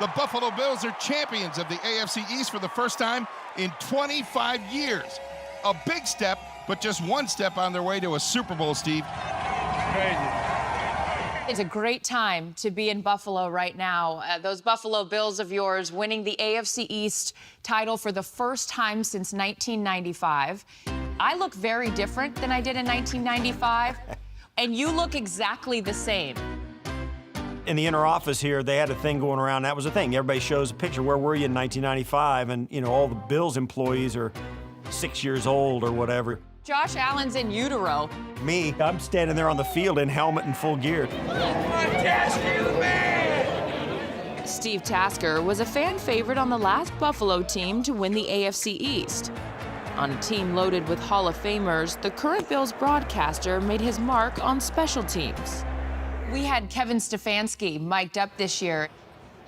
The Buffalo Bills are champions of the AFC East for the first time in 25 years. A big step, but just one step on their way to a Super Bowl, Steve. It's a great time to be in Buffalo right now. Those Buffalo Bills of yours winning the AFC East title for the first time since 1995. I look very different than I did in 1995, and you look exactly the same. In the inner office here, they had a thing going around. That was the thing. Everybody shows a picture. Where were you in 1995? And, you know, all the Bills employees are 6 years old or whatever. Josh Allen's in utero. Me, I'm standing there on the field in helmet and full gear. Steve Tasker was a fan favorite on the last Buffalo team to win the AFC East. On a team loaded with Hall of Famers, the current Bills broadcaster made his mark on special teams. We had Kevin Stefanski mic'd up this year.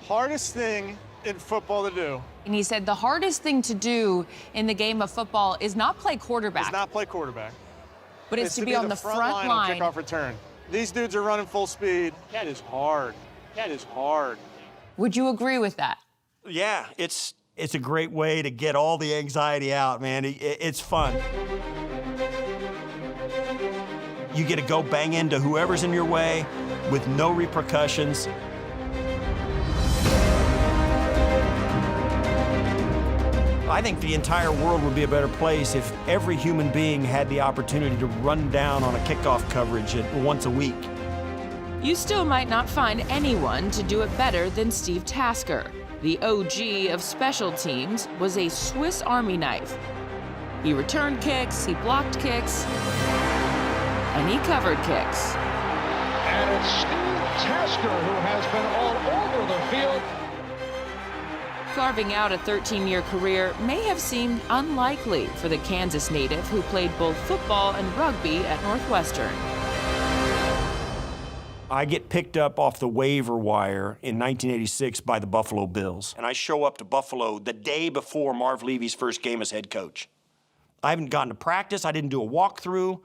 Hardest thing in football to do. And he said the hardest thing to do in the game of football is not play quarterback. It's not play quarterback. But it's to be on the front line. On kickoff return. These dudes are running full speed. That is hard. That is hard. Would you agree with that? Yeah, it's a great way to get all the anxiety out, man. It's fun. You get to go bang into whoever's in your way with no repercussions. I think the entire world would be a better place if every human being had the opportunity to run down on a kickoff coverage once a week. You still might not find anyone to do it better than Steve Tasker. The OG of special teams was a Swiss Army knife. He returned kicks, he blocked kicks, and he covered kicks. And it's Steve Tasker who has been all over the field. Carving out a 13-year career may have seemed unlikely for the Kansas native who played both football and rugby at Northwestern. I get picked up off the waiver wire in 1986 by the Buffalo Bills, and I show up to Buffalo the day before Marv Levy's first game as head coach. I haven't gotten to practice. I didn't do a walkthrough.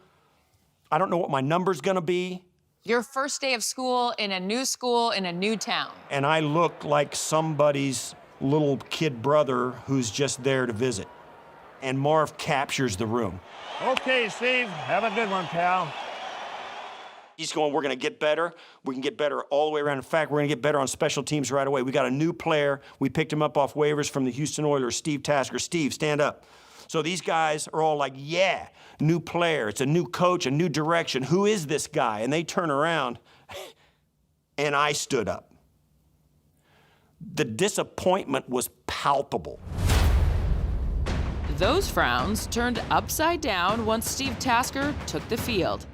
I don't know what my number's gonna be. Your first day of school in a new town. And I look like somebody's little kid brother who's just there to visit. And Marv captures the room. Okay, Steve, have a good one, pal. He's going, we're gonna get better. We can get better all the way around. In fact, we're gonna get better on special teams right away. We got a new player. We picked him up off waivers from the Houston Oilers, Steve Tasker. Steve, stand up. So these guys are all like, yeah, new player. It's a new coach, a new direction. Who is this guy? And they turn around, and I stood up. The disappointment was palpable. Those frowns turned upside down once Steve Tasker took the field.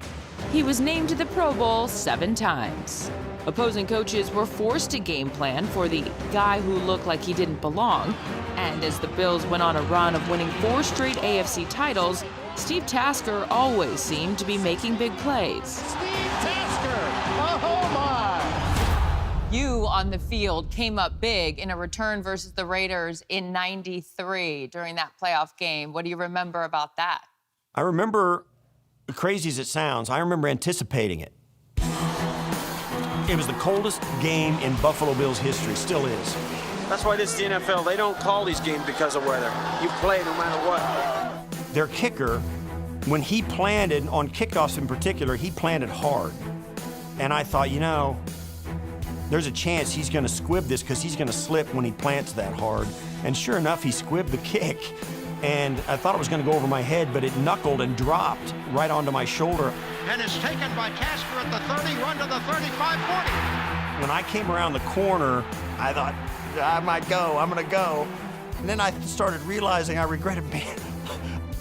He was named to the Pro Bowl 7 times. Opposing coaches were forced to game plan for the guy who looked like he didn't belong. And as the Bills went on a run of winning 4 straight AFC titles, Steve Tasker always seemed to be making big plays. Steve Tasker, oh my! You on the field came up big in a return versus the Raiders in '93 during that playoff game. What do you remember about that? I remember, crazy as it sounds, I remember anticipating it. It was the coldest game in Buffalo Bills history, still is. That's why this is the NFL. They don't call these games because of weather. You play no matter what. Their kicker, when he planted, on kickoffs in particular, he planted hard. And I thought, you know, there's a chance he's gonna squib this because he's gonna slip when he plants that hard. And sure enough, he squibbed the kick. And I thought it was gonna go over my head, but it knuckled and dropped right onto my shoulder. And is taken by Tasker at the 30, run to the 35-40. When I came around the corner, I thought, I might go, I'm gonna go. And then I started realizing I regretted being,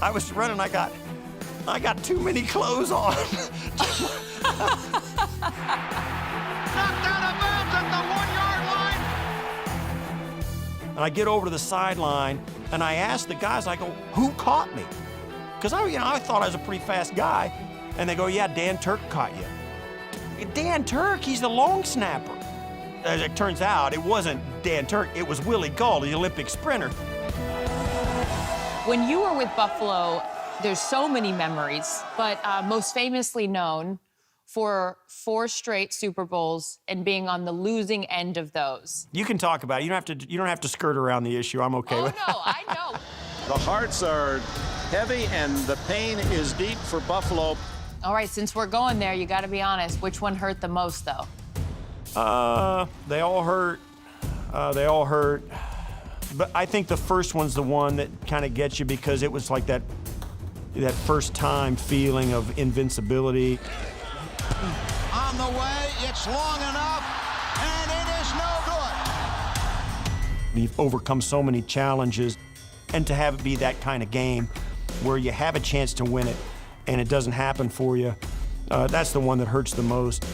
I was running, I got too many clothes on. Knocked out of bounds at the 1-yard line. And I get over to the sideline, and I ask the guys, I go, who caught me? Because I thought I was a pretty fast guy. And they go, yeah, Dan Turk caught you. Dan Turk, he's the long snapper. As it turns out, it wasn't Dan Turk, it was Willie Gull, the Olympic sprinter. When you were with Buffalo, there's so many memories, but most famously known for 4 straight Super Bowls and being on the losing end of those? You can talk about it. You don't have to skirt around the issue. I'm okay with it. Oh, no, I know. The hearts are heavy and the pain is deep for Buffalo. All right, since we're going there, you got to be honest. Which one hurt the most, though? They all hurt. They all hurt. But I think the first one's the one that kind of gets you because it was like that first time feeling of invincibility. On the way, it's long enough, and it is no good. You've overcome so many challenges, and to have it be that kind of game where you have a chance to win it and it doesn't happen for you, that's the one that hurts the most.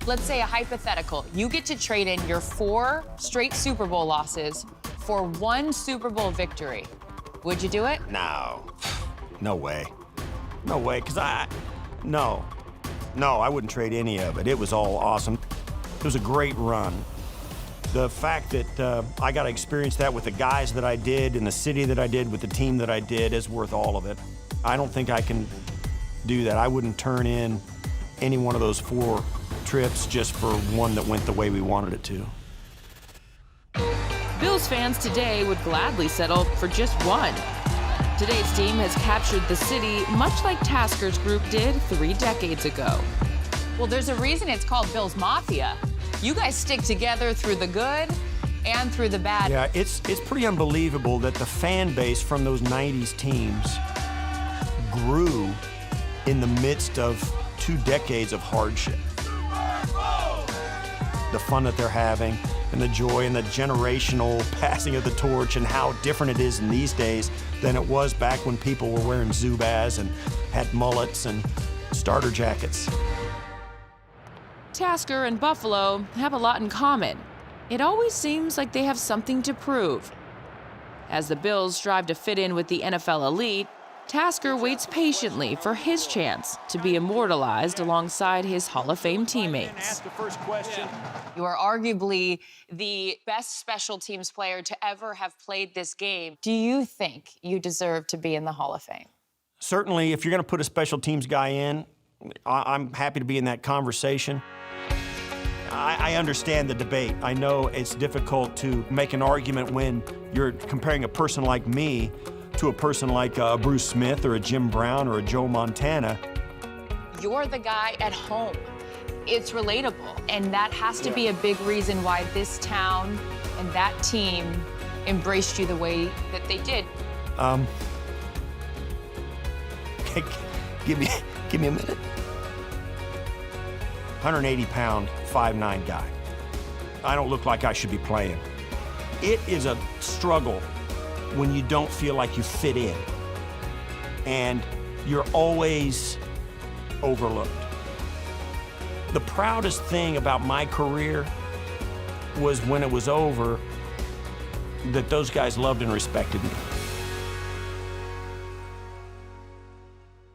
Let's say a hypothetical. You get to trade in your 4 straight Super Bowl losses for 1 Super Bowl victory. Would you do it? No way. No way, because no, I wouldn't trade any of it. It was all awesome. It was a great run. The fact that I got to experience that with the guys that I did, in the city that I did, with the team that I did, is worth all of it. I don't think I can do that. I wouldn't turn in any one of those 4 trips just for one that went the way we wanted it to. Bills fans today would gladly settle for just 1. Today's team has captured the city much like Tasker's group did 3 decades ago. Well, there's a reason it's called Bills Mafia. You guys stick together through the good and through the bad. Yeah, it's pretty unbelievable that the fan base from those 90s teams grew in the midst of 2 decades of hardship. The fun that they're having and the joy and the generational passing of the torch and how different it is in these days than it was back when people were wearing Zubaz and had mullets and starter jackets. Tasker and Buffalo have a lot in common. It always seems like they have something to prove. As the Bills strive to fit in with the NFL elite, Tasker waits patiently for his chance to be immortalized alongside his Hall of Fame teammates. You are arguably the best special teams player to ever have played this game. Do you think you deserve to be in the Hall of Fame? Certainly, if you're going to put a special teams guy in, I'm happy to be in that conversation. I understand the debate. I know it's difficult to make an argument when you're comparing a person like me to a person like Bruce Smith or a Jim Brown or a Joe Montana. You're the guy at home. It's relatable, and that has to be a big reason why this town and that team embraced you the way that they did. Give me a minute. 180-pound, 5'9" guy. I don't look like I should be playing. It is a struggle when you don't feel like you fit in, and you're always overlooked. The proudest thing about my career was when it was over, that those guys loved and respected me.